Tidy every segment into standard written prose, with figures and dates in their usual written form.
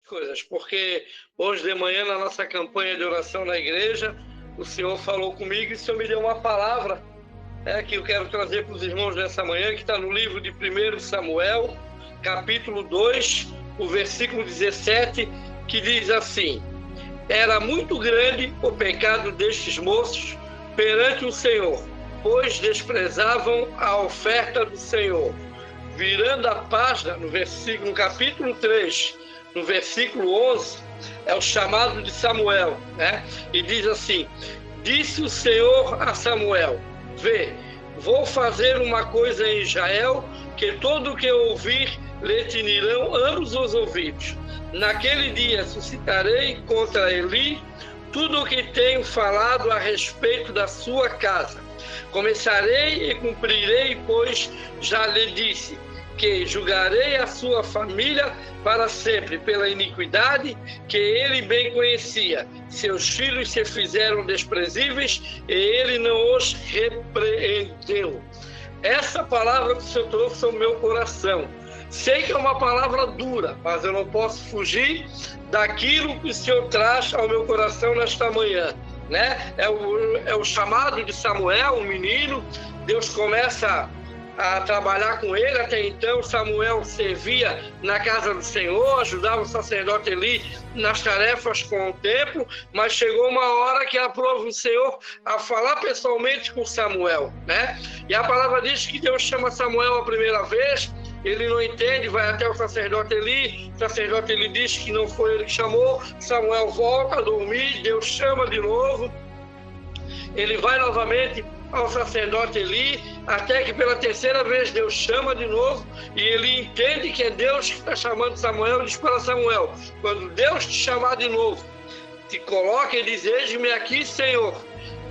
coisas, porque hoje de manhã, na nossa campanha de oração na igreja, o Senhor falou comigo e o Senhor me deu uma palavra que eu quero trazer para os irmãos nessa manhã, que está no livro de 1 Samuel, capítulo 2, o versículo 17, que diz assim: era muito grande o pecado destes moços perante o Senhor, pois desprezavam a oferta do Senhor. Virando a página, no capítulo 3, no versículo 11, é o chamado de Samuel, né? E diz assim: disse o Senhor a Samuel: vê, vou fazer uma coisa em Israel, que todo o que ouvir lhe tinirão ambos os ouvidos. Naquele dia suscitarei contra Eli tudo o que tenho falado a respeito da sua casa. Começarei e cumprirei, pois já lhe disse que julgarei a sua família para sempre pela iniquidade que ele bem conhecia. Seus filhos se fizeram desprezíveis e ele não os repreendeu. Essa palavra que o Senhor trouxe ao meu coração. Sei que é uma palavra dura, mas eu não posso fugir daquilo que o Senhor traz ao meu coração nesta manhã, né? É o chamado de Samuel, um menino. Deus começa a trabalhar com ele. Até então Samuel servia na casa do Senhor, ajudava o sacerdote Eli nas tarefas com o templo, mas chegou uma hora que aprove o Senhor a falar pessoalmente com Samuel, né? E a palavra diz que Deus chama Samuel a primeira vez, ele não entende, vai até o sacerdote Eli diz que não foi ele que chamou, Samuel volta a dormir, Deus chama de novo, ele vai novamente ao sacerdote Eli, até que pela terceira vez Deus chama de novo, e ele entende que é Deus que está chamando Samuel, e diz para Samuel: quando Deus te chamar de novo, te coloca e diz: eis-me aqui, Senhor,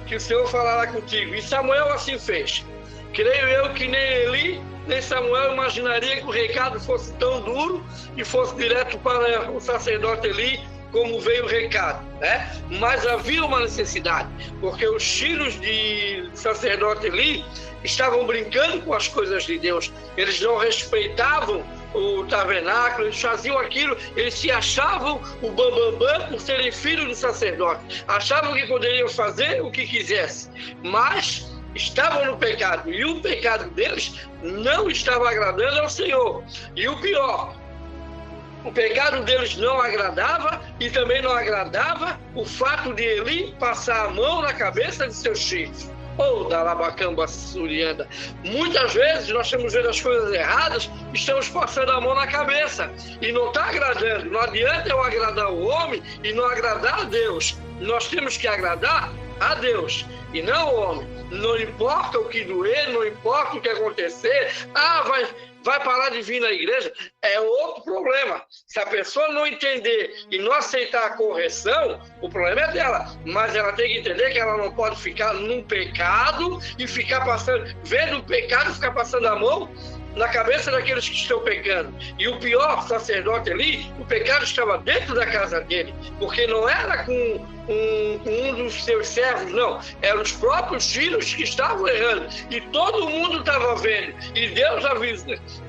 que o Senhor falará contigo. E Samuel assim fez. Creio eu que nem Eli, nem Samuel imaginaria que o recado fosse tão duro e fosse direto para o sacerdote Eli, como veio o recado, né? Mas havia uma necessidade, porque os filhos de sacerdote Eli estavam brincando com as coisas de Deus, eles não respeitavam o tabernáculo, eles faziam aquilo, eles se achavam o bambambam por serem filhos do sacerdote, achavam que poderiam fazer o que quisessem, mas estavam no pecado, e o pecado deles não estava agradando ao Senhor. E o pior, o pecado deles não agradava, e também não agradava o fato de Eli passar a mão na cabeça de seus filhos. Da Labacamba Surianda. Muitas vezes nós estamos vendo as coisas erradas, estamos passando a mão na cabeça e não está agradando. Não adianta eu agradar o homem e não agradar a Deus. Nós temos que agradar a Deus e não o homem. Não importa o que doer, não importa o que acontecer. Vai parar de vir na igreja, é outro problema. Se a pessoa não entender e não aceitar a correção, o problema é dela. Mas ela tem que entender que ela não pode ficar num pecado e ficar vendo o pecado e ficar passando a mão na cabeça daqueles que estão pecando. E o pior, sacerdote ali, o pecado estava dentro da casa dele, porque não era com um dos seus servos, não, eram os próprios filhos que estavam errando, e todo mundo estava vendo, e Deus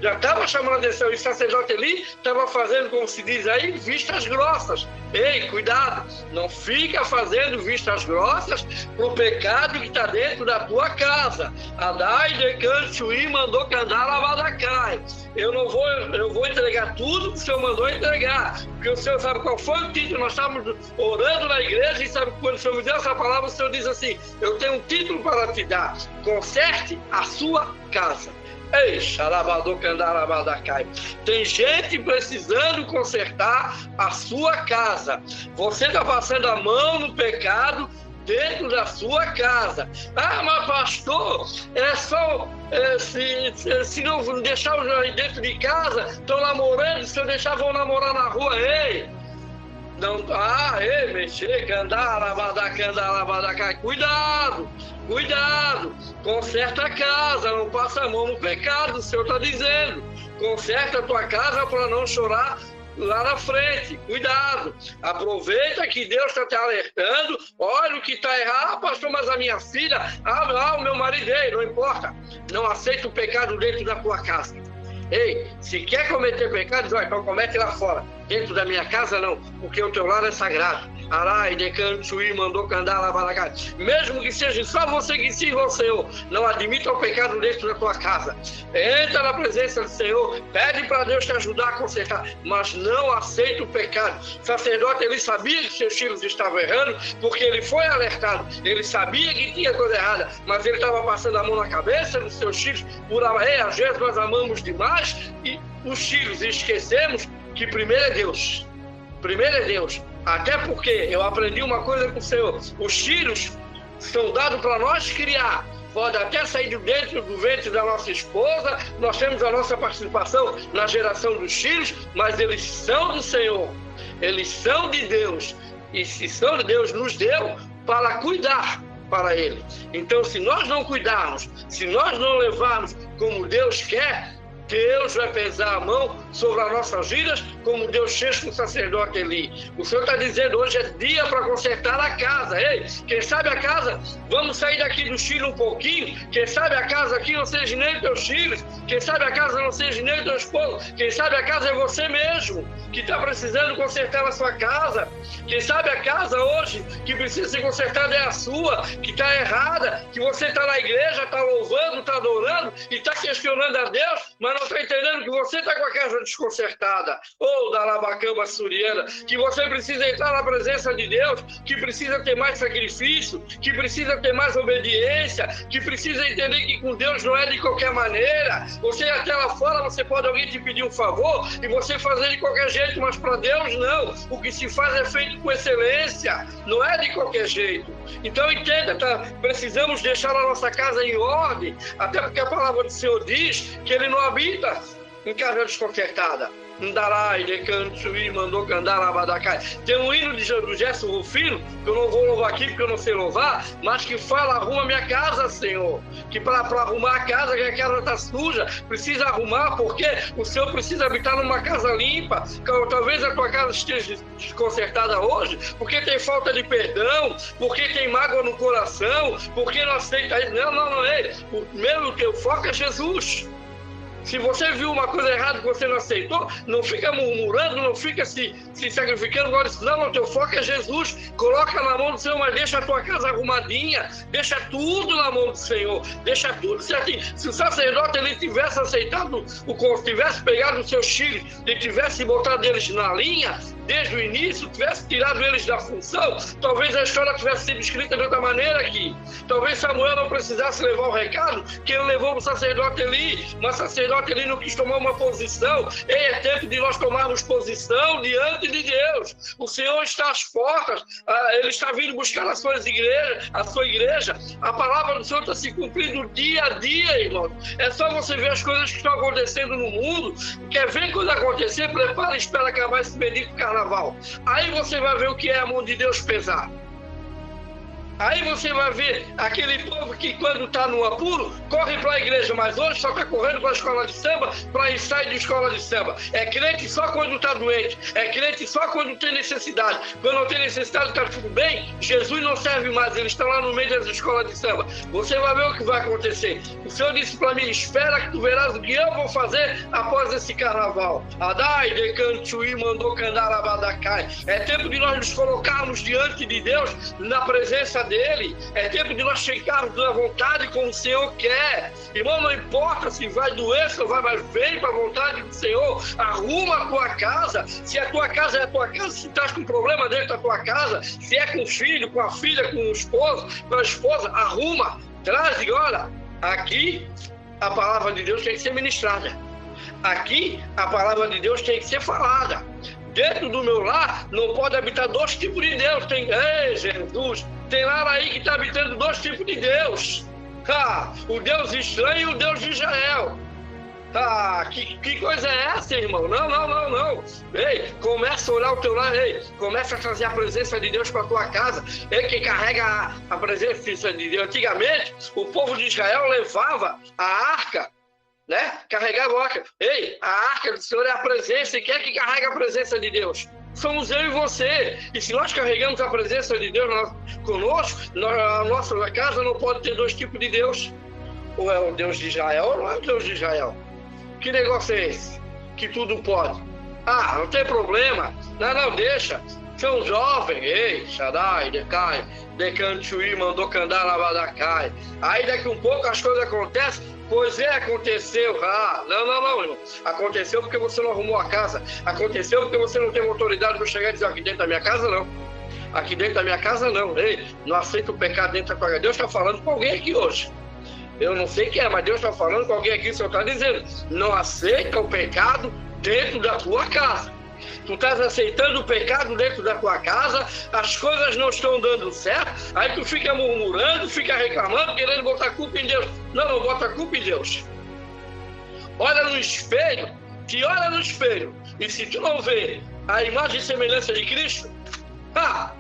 já estava chamando a atenção, e o sacerdote ali estava fazendo, como se diz aí, vistas grossas. Ei, cuidado, não fica fazendo vistas grossas para o pecado que está dentro da tua casa. Adai decante o mandou cantar lavadacai. Eu vou entregar tudo que o Senhor mandou entregar, porque o Senhor sabe qual foi o título. Nós estávamos orando na igreja e sabe quando o Senhor me deu essa palavra, o Senhor diz assim: eu tenho um título para te dar, conserte a sua casa. Ei, xalabador candarabadacai. Tem gente precisando consertar a sua casa. Você está passando a mão no pecado dentro da sua casa. Mas pastor, é só se não deixar os dentro de casa, estão namorando, se eu deixar vão namorar na rua. Ei, não, mexer, candarabadacai. Cuidado, conserta a casa, não passa a mão no pecado, o Senhor está dizendo. Conserta a tua casa para não chorar lá na frente. Cuidado, aproveita que Deus está te alertando. Olha o que está errado, pastor, mas a minha filha, o meu marido, não importa, não aceita o pecado dentro da tua casa. Ei, se quer cometer pecado, então comete lá fora. dentro da minha casa não, porque o teu lar é sagrado. Arai, Decan, Chui, mandou Candá, Labaracá. Mesmo que seja só você que sirva ao Senhor, não admita o pecado dentro da tua casa. Entra na presença do Senhor, pede para Deus te ajudar a consertar, mas não aceita o pecado. O sacerdote, ele sabia que seus filhos estavam errando, porque ele foi alertado. Ele sabia que tinha coisa errada, mas ele estava passando a mão na cabeça dos seus filhos. Por às vezes nós amamos demais e os filhos esquecemos que primeiro é Deus. Primeiro é Deus. Até porque eu aprendi uma coisa com o Senhor. Os filhos são dados para nós criar. Pode até sair de dentro do ventre da nossa esposa. Nós temos a nossa participação na geração dos filhos, mas eles são do Senhor. Eles são de Deus. E se são de Deus, nos deu para cuidar para Ele. Então, se nós não cuidarmos, se nós não levarmos como Deus quer, Deus vai pesar a mão sobre as nossas vidas, como Deus fez com o sacerdote Eli. O Senhor está dizendo, hoje é dia para consertar a casa. Ei, quem sabe a casa, vamos sair daqui do Chile um pouquinho, quem sabe a casa aqui não seja nem teus filhos, quem sabe a casa não seja nem teu esposo, quem sabe a casa é você mesmo, que está precisando consertar a sua casa. Quem sabe a casa hoje, que precisa ser consertada é a sua, que está errada, que você está na igreja, está louvando, está adorando e está questionando a Deus, mas não está entendendo que você está com a casa desconcertada, ou da Labacama Suriana, que você precisa entrar na presença de Deus, que precisa ter mais sacrifício, que precisa ter mais obediência, que precisa entender que com Deus não é de qualquer maneira. Você até lá fora, você pode alguém te pedir um favor e você fazer de qualquer jeito, mas para Deus não. O que se faz é feito com excelência, não é de qualquer jeito. Então entenda, tá? Precisamos deixar a nossa casa em ordem, até porque a palavra do Senhor diz que Ele não habita em casa desconcertada. Ndarai, Decantsui, mandou Candar, Abadacai. Tem um hino do Gerson Rufino, que eu não vou louvar aqui porque eu não sei louvar, mas que fala, arruma minha casa, Senhor. Que para arrumar a casa, que a casa está suja, precisa arrumar, porque o Senhor precisa habitar numa casa limpa. Talvez a tua casa esteja desconcertada hoje, porque tem falta de perdão, porque tem mágoa no coração, porque não aceita isso. Não é. O teu foco é Jesus. Se você viu uma coisa errada que você não aceitou, não fica murmurando, não fica se sacrificando. Não, o teu foco é Jesus. Coloca na mão do Senhor, mas deixa a tua casa arrumadinha. Deixa tudo na mão do Senhor. Deixa tudo certinho. Se o sacerdote ele tivesse aceitado, tivesse pegado os seus filhos e tivesse botado eles na linha, desde o início, tivesse tirado eles da função, talvez a história tivesse sido escrita de outra maneira aqui. Talvez Samuel não precisasse levar o recado que ele levou para o sacerdote Eli, mas o sacerdote Eli não quis tomar uma posição. É tempo de nós tomarmos posição diante de Deus. O Senhor está às portas, Ele está vindo buscar a sua igreja. A palavra do Senhor está se cumprindo dia a dia, irmão. É só você ver as coisas que estão acontecendo no mundo. Quer ver coisa acontecer? Prepara e espera acabar esse bendito carnaval. Aí você vai ver o que é a mão de Deus pesar. Aí você vai ver aquele povo que quando está no apuro, corre para a igreja, mas hoje só está correndo para a escola de samba, para ensaio de escola de samba. É crente só quando está doente, é crente só quando tem necessidade. Quando não tem necessidade, está tudo bem, Jesus não serve mais, ele está lá no meio das escolas de samba. Você vai ver o que vai acontecer. O Senhor disse para mim, espera que tu verás o que eu vou fazer após esse carnaval. Adai, Decantsui, mandou Candarabadacai. É tempo de nós nos colocarmos diante de Deus, na presença dele. É tempo de nós chegarmos na vontade como o Senhor quer. Irmão, não importa se vai doer, se vai, mas vem para a vontade do Senhor. Arruma a tua casa. Se a tua casa é a tua casa, se estás com problema dentro da tua casa, se é com o filho, com a filha, com o esposo, com a esposa, arruma, traz e olha, aqui a palavra de Deus tem que ser ministrada. Aqui a palavra de Deus tem que ser falada. Dentro do meu lar não pode habitar dois tipos de Deus. Ei, Jesus, tem lar aí que está habitando dois tipos de Deus. O Deus estranho e o Deus de Israel. Que coisa é essa, irmão? Não. Ei, começa a olhar o teu lar, começa a trazer a presença de Deus para a tua casa. Quem carrega a presença de Deus. Antigamente, o povo de Israel levava a arca, né? Carregava a arca. A arca do Senhor é a presença. E quem é que carrega a presença de Deus? Somos eu e você. E se nós carregamos a presença de Deus conosco, a nossa casa não pode ter dois tipos de Deus. Ou é o Deus de Israel ou não é o Deus de Israel. Que negócio é esse? Que tudo pode. Ah, não tem problema. Não, deixa. São jovens. Ei, Shaddai, Decai, Decantuí, mandou candar Lavadacai. Aí daqui um pouco as coisas acontecem. Pois é, aconteceu. Ah, não, irmão. Aconteceu porque você não arrumou a casa. Aconteceu porque você não teve autoridade para chegar e dizer, aqui dentro da minha casa, não. Aqui dentro da minha casa, não. Ei, não aceita o pecado dentro da tua casa. Deus está falando com alguém aqui hoje. Eu não sei quem é, mas Deus está falando com alguém aqui. O Senhor está dizendo, não aceita o pecado dentro da tua casa. Tu estás aceitando o pecado dentro da tua casa, as coisas não estão dando certo, aí tu fica murmurando, fica reclamando, querendo botar culpa em Deus. Não bota culpa em Deus. Olha no espelho, olha no espelho, e se tu não vê a imagem e semelhança de Cristo, a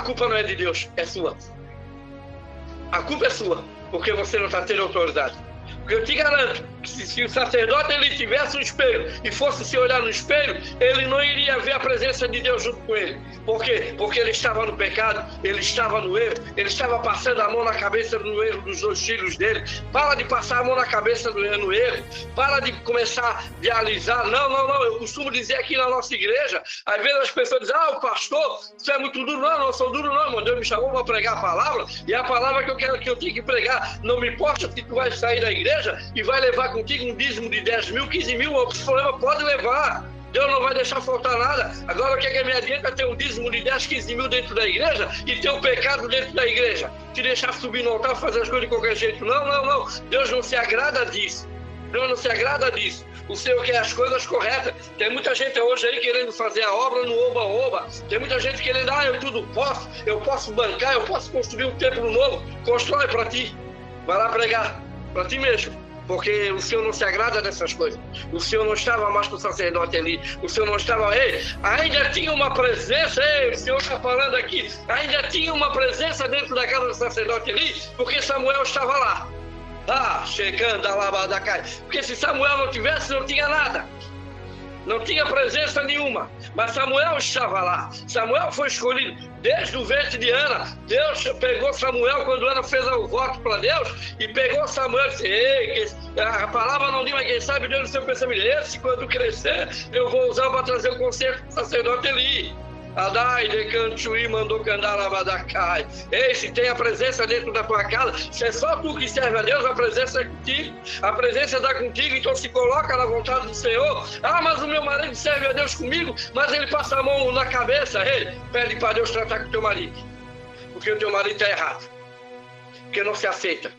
culpa não é de Deus, é sua. A culpa é sua, porque você não está tendo autoridade. Porque eu te garanto que se o sacerdote ele tivesse um espelho e fosse se olhar no espelho, ele não iria ver a presença de Deus junto com ele. Por quê? Porque ele estava no pecado, ele estava no erro, ele estava passando a mão na cabeça do erro dos dois filhos dele. Para de passar a mão na cabeça no erro, para de começar a idealizar. Não, eu costumo dizer aqui na nossa igreja, às vezes as pessoas dizem, o pastor, isso é muito duro. Não sou duro não, irmão. Deus me chamou para pregar a palavra, e a palavra que eu quero que eu tenho que pregar, não me importa se tu vai sair da igreja e vai levar contigo um dízimo de 10 mil, 15 mil, o problema pode levar. Deus não vai deixar faltar nada. Agora o que é que me adianta ter um dízimo de 10, 15 mil dentro da igreja e ter o pecado dentro da igreja? Te deixar subir no altar, fazer as coisas de qualquer jeito. Não. Deus não se agrada disso. Deus não se agrada disso. O Senhor quer as coisas corretas. Tem muita gente hoje aí querendo fazer a obra no oba-oba. Tem muita gente querendo, eu tudo posso. Eu posso bancar, eu posso construir um templo novo. Constrói para ti. Vai lá pregar. Para ti mesmo, porque o Senhor não se agrada dessas coisas. O Senhor não estava mais com o sacerdote ali, o Senhor não estava, ainda tinha uma presença, o Senhor está falando aqui, ainda tinha uma presença dentro da casa do sacerdote ali, porque Samuel estava lá. Chegando a Labadacai, porque se Samuel não tivesse, não tinha nada. Não tinha presença nenhuma, mas Samuel estava lá. Samuel foi escolhido desde o ventre de Ana. Deus pegou Samuel quando Ana fez o voto para Deus e pegou Samuel e disse, a palavra não diz, mas quem sabe Deus no seu pensamento. Esse, quando crescer, eu vou usar para trazer o conserto do sacerdote Eli. Adai, Decantuí, mandou candar Lavadacai. Ei, se tem a presença dentro da tua casa, se é só tu que serve a Deus, a presença é contigo. A presença está contigo, então se coloca na vontade do Senhor. Mas o meu marido serve a Deus comigo, mas ele passa a mão na cabeça. Ei, pede para Deus tratar com o teu marido, porque o teu marido está errado, porque não se aceita.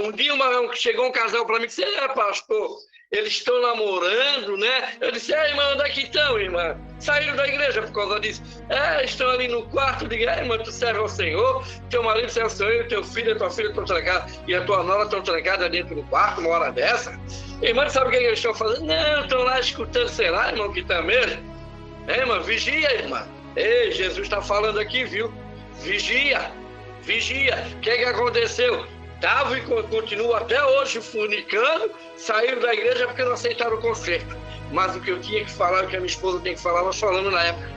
Um dia chegou um casal para mim e disse, pastor, eles estão namorando, né? Eu disse, irmã, onde é que estão, irmã? Saíram da igreja por causa disso. Estão ali no quarto. Digo, irmã, tu serve ao Senhor, teu marido serve ao Senhor, teu filho e tua filha estão trancados, e a tua nora estão trancadas dentro do quarto, uma hora dessa. Irmã, sabe o que eles estão fazendo? Não, estão lá escutando, sei lá, irmão, que está mesmo. Irmã, vigia, irmã. Ei, Jesus está falando aqui, viu? Vigia. O que aconteceu? Estava e continua até hoje fornicando, saíram da igreja porque não aceitaram o conserto. Mas o que eu tinha que falar, o que a minha esposa tem que falar, nós falamos na época.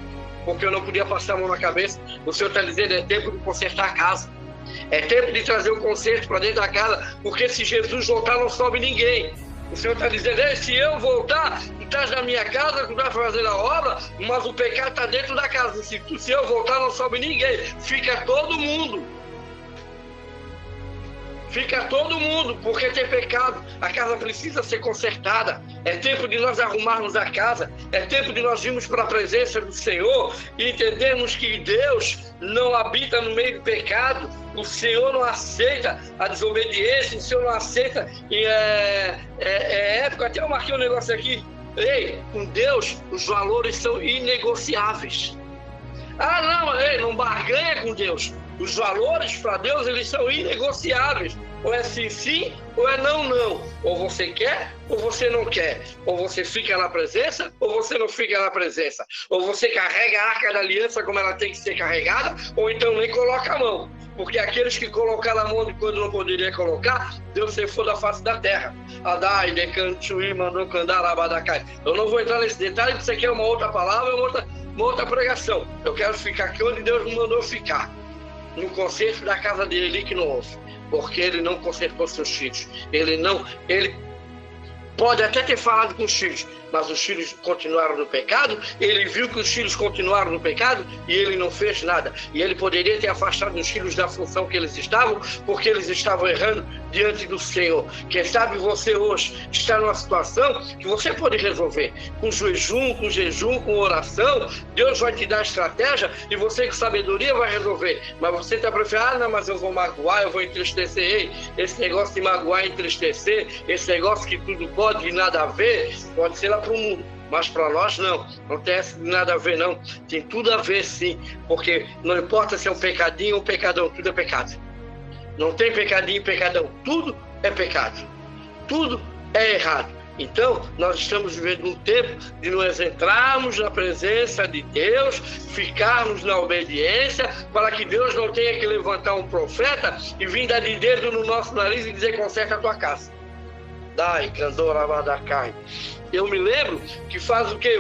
Porque eu não podia passar a mão na cabeça. O Senhor está dizendo, é tempo de consertar a casa. É tempo de trazer o conserto para dentro da casa, porque se Jesus voltar não sobe ninguém. O Senhor está dizendo, se eu voltar, tu estás na minha casa, tu estás fazendo a obra, mas o pecado está dentro da casa. Se eu voltar não sobe ninguém, fica todo mundo. Fica todo mundo, porque tem pecado. A casa precisa ser consertada. É tempo de nós arrumarmos a casa. É tempo de nós irmos para a presença do Senhor e entendermos que Deus não habita no meio do pecado. O Senhor não aceita a desobediência. O Senhor não aceita. Época, até eu marquei um negócio aqui. Com Deus, os valores são inegociáveis. Não barganha com Deus. Os valores para Deus, eles são inegociáveis. Ou é sim, ou é não. Ou você quer, ou você não quer. Ou você fica na presença, ou você não fica na presença. Ou você carrega a arca da aliança como ela tem que ser carregada, ou então nem coloca a mão. Porque aqueles que colocaram a mão quando não poderia colocar, Deus se for da face da terra. Adai, Decantuí, mandou candar Labadacai. Eu não vou entrar nesse detalhe, isso aqui é uma outra palavra, uma outra pregação. Eu quero ficar aqui onde Deus me mandou ficar. No conserto da casa dele que não houve, porque ele não consertou seus filhos. Pode até ter falado com os filhos, mas os filhos continuaram no pecado. Ele viu que os filhos continuaram no pecado e ele não fez nada. E ele poderia ter afastado os filhos da função que eles estavam, porque eles estavam errando diante do Senhor. Quem sabe você hoje está numa situação que você pode resolver. Com jejum, com oração, Deus vai te dar estratégia e você com sabedoria vai resolver. Mas você está preferindo, não, mas eu vou magoar, eu vou entristecer. Ei, esse negócio de magoar e entristecer, esse negócio que tudo pode e nada a ver, pode ser lá para o mundo. Mas para nós não tem nada a ver não, tem tudo a ver sim, porque não importa se é um pecadinho ou um pecadão, tudo é pecado. Não tem pecadinho e pecadão, tudo é pecado, tudo é errado. Então, nós estamos vivendo um tempo de nós entrarmos na presença de Deus, ficarmos na obediência, para que Deus não tenha que levantar um profeta e vir dar de dedo no nosso nariz e dizer: conserta a tua casa. Dai, candora, vadacai. Eu me lembro que faz o quê?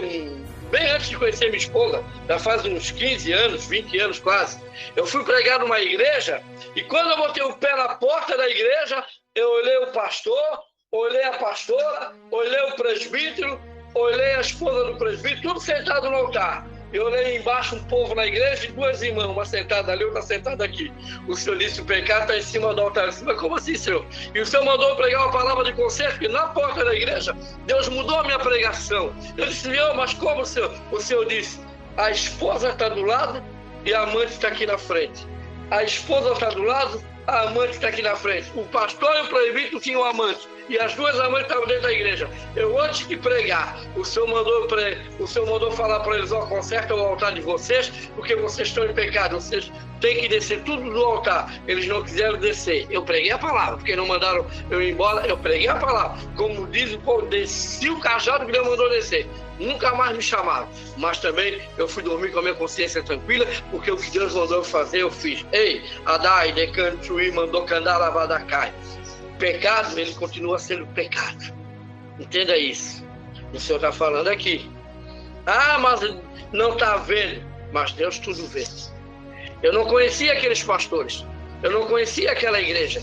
Bem antes de conhecer minha esposa, já faz uns 15 anos, 20 anos quase, eu fui pregar numa igreja e quando eu botei o pé na porta da igreja, eu olhei o pastor, olhei a pastora, olhei o presbítero, olhei a esposa do presbítero, tudo sentado no altar. Eu olhei embaixo um povo na igreja e duas irmãs, uma sentada ali, outra sentada aqui. O Senhor disse: o pecado está em cima do altar. Eu disse: mas como assim, Senhor? E o Senhor mandou pregar uma palavra de conserto, que na porta da igreja, Deus mudou a minha pregação. Eu disse: Senhor, mas como, Senhor? O Senhor disse: a esposa está do lado e a amante está aqui na frente. A esposa está do lado, a amante está aqui na frente. O pastor e o presbítero tinham amante. E as duas amantes estavam dentro da igreja. Eu, antes de pregar, o Senhor mandou falar para eles: ó, conserta o altar de vocês, porque vocês estão em pecado. Vocês têm que descer tudo do altar. Eles não quiseram descer. Eu preguei a palavra, porque não mandaram eu ir embora. Eu preguei a palavra. Como diz o povo, desci o cajado que Deus mandou descer. Nunca mais me chamaram. Mas também eu fui dormir com a minha consciência tranquila, porque o que Deus mandou fazer, eu fiz. Ei, Adai, Decantuí, mandou Candar, Lavadacai. Pecado, ele continua sendo pecado. Entenda isso. O Senhor está falando aqui. Ah, mas não está vendo. Mas Deus tudo vê. Eu não conhecia aqueles pastores. Eu não conhecia aquela igreja.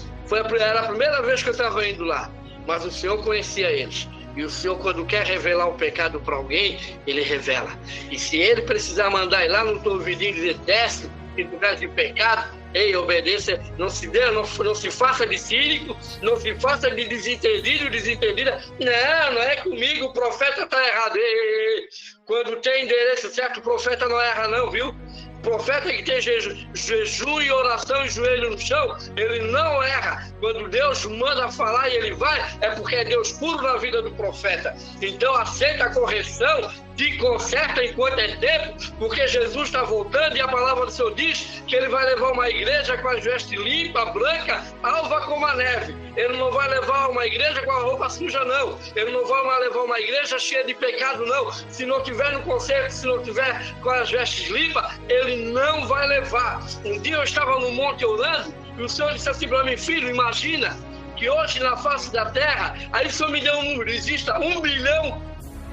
Era a primeira vez que eu estava indo lá. Mas o Senhor conhecia eles. E o Senhor, quando quer revelar um pecado para alguém, Ele revela. E se Ele precisar mandar ir lá no teu ouvidinho e dizer: desce, em lugar de pecado, ei, obedeça, não se faça de cínico, não se faça de desentendido, desentendida. Não é comigo, o profeta está errado. Ei. Quando tem endereço certo, o profeta não erra não, viu? Profeta que tem jejum e oração e joelho no chão, ele não erra. Quando Deus manda falar e ele vai, é porque é Deus puro na vida do profeta. Então aceita a correção, te conserta enquanto é tempo, porque Jesus está voltando e a palavra do Senhor diz que ele vai levar uma igreja com as vestes limpas, branca, alva como a neve. Ele não vai levar uma igreja com a roupa suja, não. Ele não vai levar uma igreja cheia de pecado, não. Se não tiver no conserto, se não tiver com as vestes limpas, ele não vai levar. Um dia eu estava no monte orando e o Senhor disse assim para mim: filho, imagina que hoje na face da terra, aí o Senhor me deu exista 1 bilhão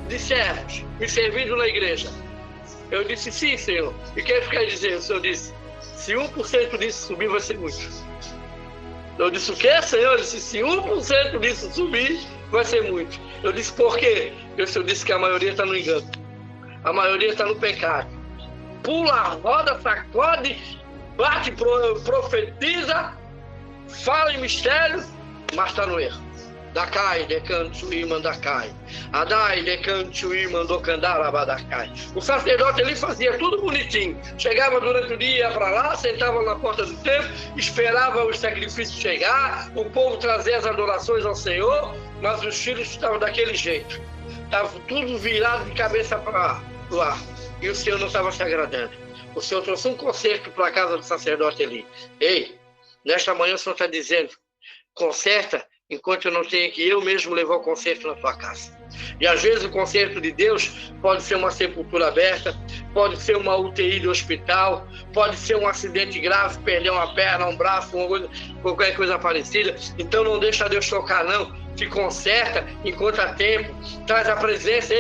de servos me servindo na igreja. Eu disse: sim, Senhor. E o que quer dizer? O Senhor disse: se 1% disso subir, vai ser muito. Eu disse: o que, Senhor? Eu disse: se 1% disso subir, vai ser muito. Eu disse: por quê? O Senhor disse que a maioria está no engano. A maioria está no pecado. Pula, roda, sacode, bate, profetiza, fala em mistério, mas está no erro. Dacai, decantuí, mandacai. Adai, decantuí, mandou candar, abadacai. O sacerdote ali fazia tudo bonitinho. Chegava durante o dia, ia para lá, sentava na porta do templo, esperava os sacrifícios chegar, o povo trazia as adorações ao Senhor, mas os filhos estavam daquele jeito. Estava tudo virado de cabeça para lá. E o Senhor não estava se agradando. O Senhor trouxe um conserto para a casa do sacerdote ali. Ei, nesta manhã o Senhor está dizendo: conserta, enquanto eu não tenho que eu mesmo levar o conserto na tua casa. E às vezes o conserto de Deus pode ser uma sepultura aberta, pode ser uma UTI do hospital, pode ser um acidente grave, perder uma perna, um braço, qualquer coisa parecida. Então não deixa Deus tocar, não. Te conserta enquanto há tempo. Traz a presença,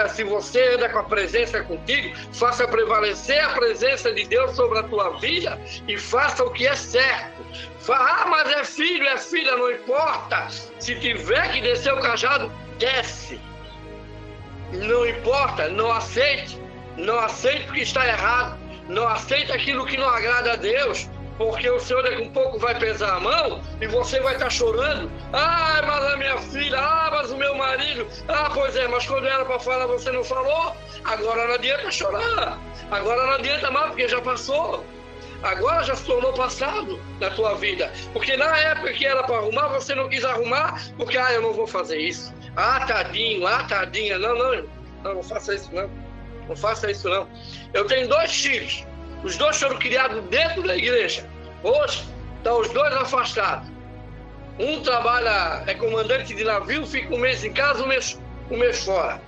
se você anda com a presença contigo, faça prevalecer a presença de Deus sobre a tua vida e faça o que é certo. Mas é filho, é filha, não importa. Se tiver que descer o cajado, desce. Não importa, não aceite o que está errado, não aceite aquilo que não agrada a Deus, porque o Senhor daqui a pouco vai pesar a mão e você vai estar chorando. Ah, mas a minha filha, mas o meu marido, pois é, mas quando era para falar você não falou, agora não adianta chorar, agora não adianta mais porque já passou. Agora já se tornou passado na tua vida. Porque na época que era para arrumar, você não quis arrumar, porque eu não vou fazer isso. Tadinho, tadinha. Não faça isso não. Não faça isso não. Eu tenho 2 filhos. Os 2 foram criados dentro da igreja. Hoje estão os 2 afastados. Um trabalha, é comandante de navio, fica um mês em casa, um mês fora.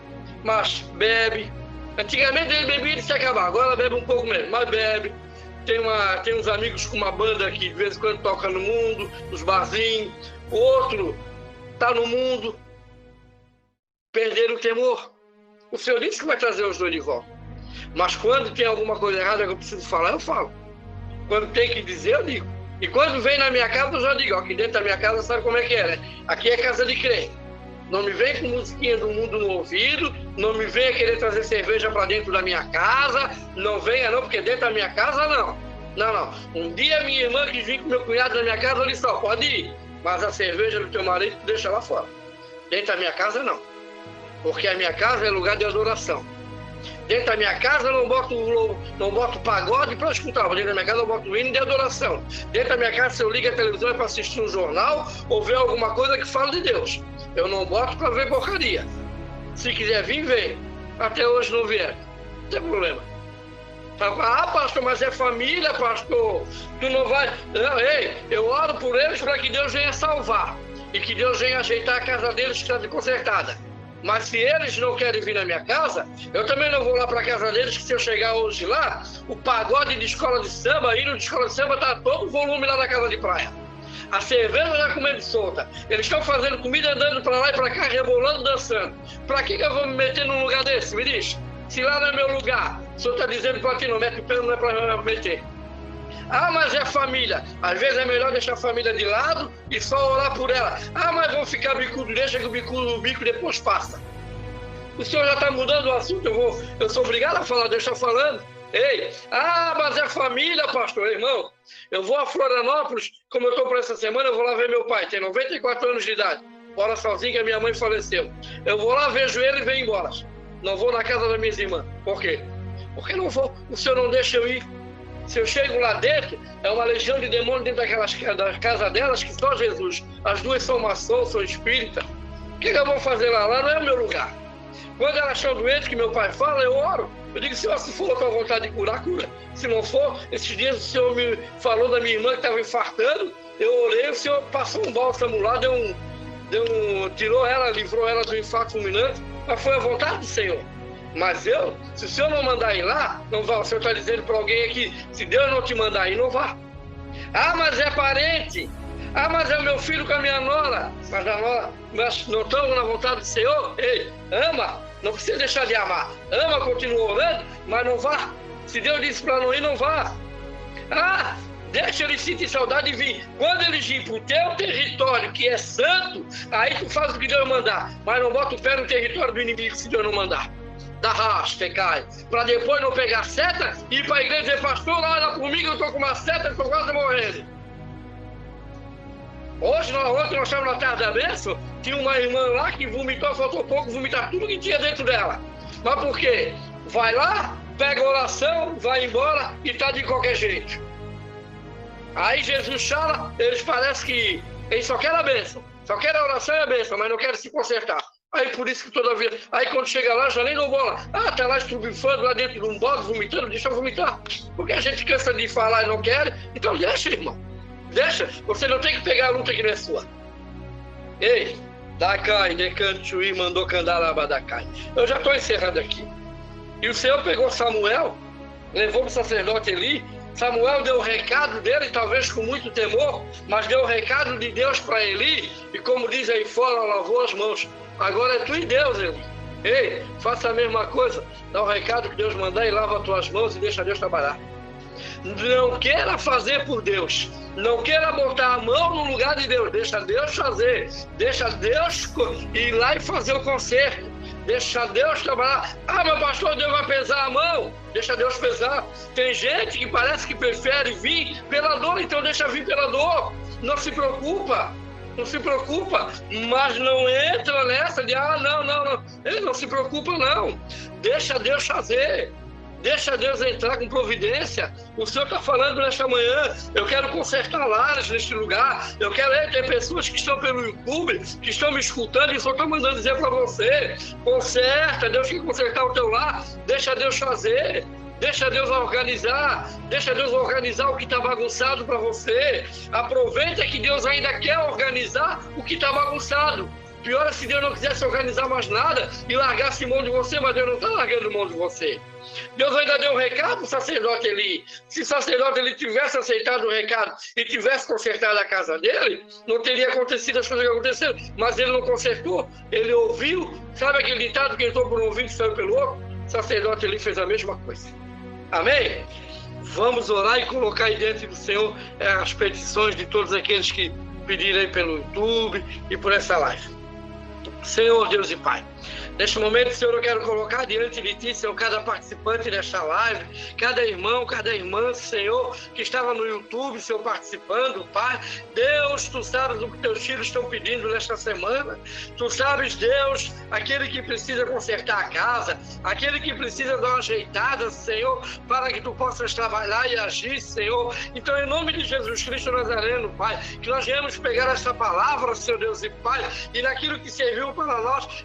Mas bebe. Antigamente ele bebia e se acabar. Agora bebe um pouco menos, mas bebe. Tem uns amigos com uma banda que de vez em quando toca no mundo, nos barzinhos. O outro está no mundo. Perderam o temor. O Senhor disse que vai trazer os 2 de volta. Mas quando tem alguma coisa errada que eu preciso falar, eu falo. Quando tem que dizer, eu digo. E quando vem na minha casa, eu já digo. Aqui dentro da minha casa, sabe como é que é, né? Aqui é casa de crente. Não me vem com musiquinha do mundo no ouvido, não me venha querer trazer cerveja para dentro da minha casa, não venha não, porque dentro da minha casa não. Não. Um dia minha irmã quis vir com meu cunhado na minha casa, eu disse, pode ir, mas a cerveja do teu marido deixa lá fora. Dentro da minha casa não, porque a minha casa é lugar de adoração. Dentro da minha casa eu não boto pagode para escutar, dentro da minha casa eu boto hino de adoração. Dentro da minha casa, se eu ligo a televisão é para assistir um jornal ou ver alguma coisa que fala de Deus. Eu não boto para ver porcaria. Se quiser vir, vem. Até hoje não vier. Não tem problema. Pastor, mas é família, pastor. Tu não vai... Não, ei, eu oro por eles para que Deus venha salvar. E que Deus venha ajeitar a casa deles que está consertada. Mas se eles não querem vir na minha casa, eu também não vou lá para a casa deles, que se eu chegar hoje lá, o pagode de escola de samba, hino de escola de samba, está todo o volume lá na casa de praia. A cerveja já comendo solta. Eles estão fazendo comida, andando para lá e para cá, rebolando, dançando. Para que eu vou me meter num lugar desse? Me diz. Se lá não é meu lugar, o senhor está dizendo para quem não mete o pé, não é para meter. Mas é família. Às vezes é melhor deixar a família de lado e só orar por ela. Mas vão ficar bicudo, deixa que o bico depois passa. O senhor já está mudando o assunto, eu sou obrigado a falar, deixa falando. Ei, mas é família, pastor, irmão. Eu vou a Florianópolis, como eu estou para essa semana, eu vou lá ver meu pai, tem 94 anos de idade. Mora sozinho, que a minha mãe faleceu. Eu vou lá, vejo ele e venho embora. Não vou na casa das minhas irmãs. Por quê? Porque não vou, o senhor não deixa eu ir. Se eu chego lá dentro, é uma legião de demônios dentro da casa delas, que só Jesus. As 2 são maçons, são espíritas. O que eu vou fazer lá? Lá não é o meu lugar. Quando elas estão doentes, que meu pai fala, eu oro. Eu digo, Senhor, se for a tua vontade de curar, cura. Se não for, esses dias o Senhor me falou da minha irmã que estava infartando, eu orei, o Senhor passou um bálsamo lá, tirou ela, livrou ela do infarto fulminante, mas foi a vontade do Senhor. Mas se o Senhor não mandar ir lá, não vá. O Senhor está dizendo para alguém aqui, se Deus não te mandar ir, não vá. Mas é parente. Mas é o meu filho com a minha nora. Mas a nora, mas não estamos na vontade do Senhor? Ei, ama. Não precisa deixar de amar. Ama, continua orando, mas não vá. Se Deus disse para não ir, não vá. Deixa eles sentir saudade e vir. Quando eles virem para o teu território, que é santo, aí tu faz o que Deus mandar. Mas não bota o pé no território do inimigo se Deus não mandar. Dá racha, cai. Para depois não pegar seta e ir para a igreja e dizer, pastor, olha comigo, eu estou com uma seta, estou quase morrendo. Ontem nós estávamos na terra da bênção, tinha uma irmã lá que vomitou, faltou pouco, vomitar tudo que tinha dentro dela. Mas por quê? Vai lá, pega a oração, vai embora e está de qualquer jeito. Aí Jesus fala, eles parecem que eles só querem a bênção, só querem a oração e a bênção, mas não querem se consertar. Aí por isso que toda vez, aí quando chega lá, já nem dou bola. Tá lá estrubifando lá dentro de um bode, vomitando, deixa eu vomitar. Porque a gente cansa de falar e não quer, então deixa, irmão. Deixa, você não tem que pegar a luta que não é sua. Ei, Dakai, Decantuí, mandou Candaraba Dakai. Eu já estou encerrando aqui. E o Senhor pegou Samuel, levou para o sacerdote Eli. Samuel deu o recado dele, talvez com muito temor, mas deu o recado de Deus para Eli. E como diz aí fora, lavou as mãos. Agora é tu e Deus, Eli. Ei, faça a mesma coisa. Dá o recado que Deus mandar e lava as tuas mãos e deixa Deus trabalhar. Não queira fazer por Deus. Não queira botar a mão no lugar de Deus. Deixa Deus fazer. Deixa Deus ir lá e fazer o conserto. Deixa Deus trabalhar. Ah, meu pastor, Deus vai pesar a mão. Deixa Deus pesar. Tem gente que parece que prefere vir pela dor, então deixa vir pela dor. Não se preocupa. Não se preocupa, mas não entra nessa de, não. Ele não se preocupa, não. Deixa Deus fazer. Deixa Deus entrar com providência. O Senhor está falando nesta manhã, eu quero consertar lares neste lugar. Eu quero ter pessoas que estão pelo YouTube, que estão me escutando, e o Senhor está mandando dizer para você, conserta, Deus quer consertar o teu lar. Deixa Deus fazer. Deixa Deus organizar. Deixa Deus organizar o que está bagunçado para você. Aproveita que Deus ainda quer organizar o que está bagunçado. Pior é se Deus não quisesse organizar mais nada e largasse mão de você, mas Deus não está largando mão de você. Deus ainda deu um recado para o sacerdote Eli. Se o sacerdote Eli tivesse aceitado o recado e tivesse consertado a casa dele, não teria acontecido as coisas que aconteceram. Mas ele não consertou, ele ouviu. Sabe aquele ditado que entrou por um ouvido e saiu pelo outro? O sacerdote Eli fez a mesma coisa. Amém? Vamos orar e colocar aí diante do Senhor as petições de todos aqueles que pedirem pelo YouTube e por essa live. Senhor Deus e Pai, neste momento, Senhor, eu quero colocar diante de Ti, Senhor, cada participante desta live, cada irmão, cada irmã, Senhor, que estava no YouTube, Senhor, participando, Pai. Deus, Tu sabes o que Teus filhos estão pedindo nesta semana. Tu sabes, Deus, aquele que precisa consertar a casa, aquele que precisa dar uma ajeitada, Senhor, para que Tu possas trabalhar e agir, Senhor. Então, em nome de Jesus Cristo Nazareno, Pai, que nós viemos pegar esta palavra, Senhor Deus e Pai, e naquilo que serviu para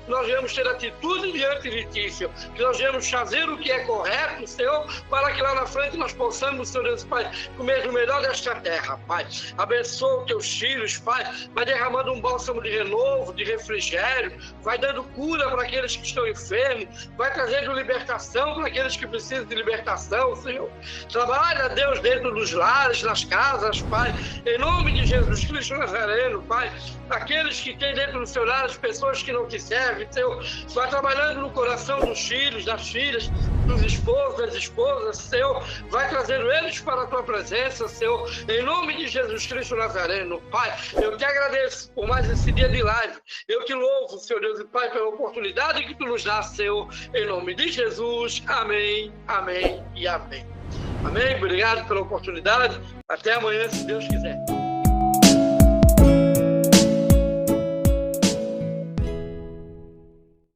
nós viemos ter atitude diante de Ti, Senhor, que nós viemos fazer o que é correto, Senhor, para que lá na frente nós possamos, Senhor Deus, Pai, comer do melhor desta terra, Pai. Abençoa os Teus filhos, Pai, vai derramando um bálsamo de renovo, de refrigério, vai dando cura para aqueles que estão enfermos, vai trazendo libertação para aqueles que precisam de libertação, Senhor. Trabalha, Deus, dentro dos lares, nas casas, Pai, em nome de Jesus Cristo Nazareno, Pai, aqueles que têm dentro do seu lar as pessoas que não Te servem, Senhor, vai trabalhando no coração dos filhos, das filhas, dos esposos, das esposas, Senhor, vai trazendo eles para a Tua presença, Senhor, em nome de Jesus Cristo Nazareno, Pai. Eu Te agradeço por mais esse dia de live, eu Te louvo, Senhor Deus e Pai, pela oportunidade que Tu nos dá, Senhor, em nome de Jesus, amém, amém e amém. Amém, obrigado pela oportunidade, até amanhã, se Deus quiser.